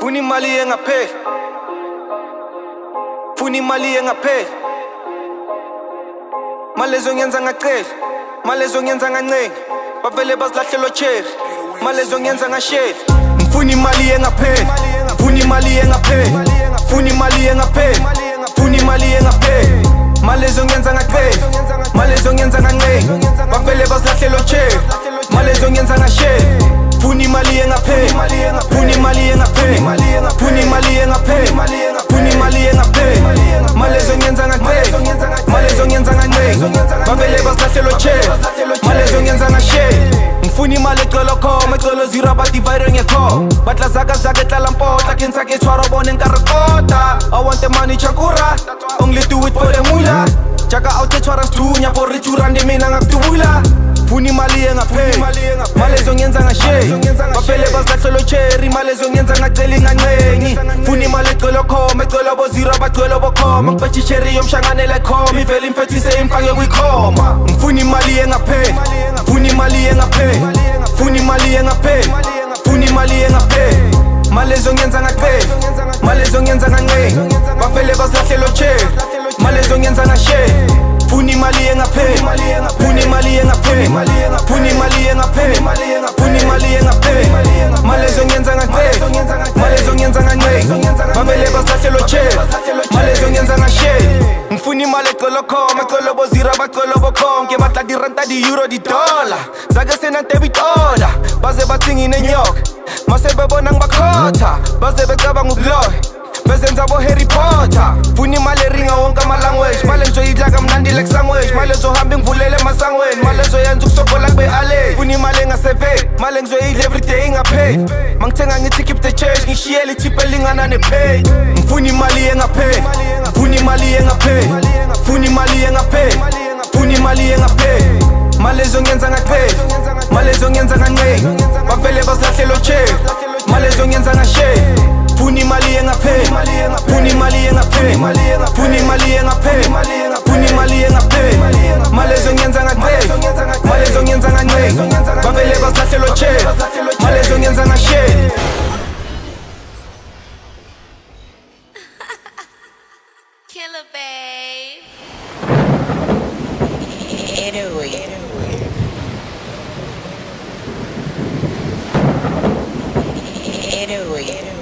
Funa imali engapheli, funa imali engapheli. Mali zongenza ngacela, mali zongenza ngancenge. Bavele bazilahlelwa cherry, mali zongenza ngasheli. Ngifuna imali engapheli, funa imali engapheli, funa imali engapheli, funa imali engapheli. Mali zongenza ngacela, mali zongenza ngancenge. Bavele bazilahlelwa cherry, mali zongenza ngasheli. Funa imali engapheli, funa imali engapheli, funa imali engapheli, funa imali engapheli. Mali zongenza ngacela, mali zongenza ngancenge. Bavele bazilahlelwa cherry, mali zongenza ngasheli. Ngifuna imali ecolo khoma, ecolo zero abadivide ngekho. Batla zaka zaka etlala mpotla, kensake tshwara bone nkarekota. I want the money chakura, only do it for the mula. Chaka out tshwara sthunya, for rich urande mina ngakutubula. Funa imali engapheli, mali zongenza ngasheli. Bavele bazilahlelwa cherry, mali zongenza ngacela ngancenge. Funa imali ecolo khoma, ecolo bo zero abacela bokhoma. Ngibethe cherry yomshanganela khoma, ivele imfethise imfake kwikhoma. Ngifuna imali engapheli, funa imali engapheli, funa imali engapheli, funa imali engapheli. Mali zongenza ngacela, mali zongenza ngancenge. Bavele bazilahlelwa cherry, mali zongenza ngasheli. Funa imali engapheli, funa imali engapheli, funa imali engapheli, funa imali engapheli. Mali zongenza ngacela, mali zongenza ngancenge. Bavele bazilahlelwa cherry, mali zongenza ngasheli. Ngifuna imali ecolo khoma, ecolo bo zero abacela bokhonke. Batla diranta di-euro di-dollar, zake senantebitola. Baze bathingi nenyoka, mase bebona ngibakhotha. Baze becabanga ukuloya, bezenza bo Harry Potter. Funa imali eringa wonke ama-language, mali ngizoyidla kamnandi like sandwich. Mali ngizohamba ngivulele emasangweni, mali ngizoyenza ukusokola kube ale. Funa imali engaseveli, mali ngizoyidla everyday ingapheli. Mangithenga ngithi keep the change, ngishiyele ithiphu elingana nepay. Ngifuna imali engapheli, funa imali engapheli, funa imali engapheli, funa imali engapheli. Mali zongenza ngacela, mali zongenza ngancenge. Bavele bazilahlelwa cherry, mali zongenza ngasheli. Funa imali engapheli, funa imali engapheli, funa imali engapheli, funa imali engapheli. Mali zongenza ngacela, mali zongenza ngancenge. Bavele bazilahlelwa cherry, mali zongenza ngasheli. Killer babe. Italy.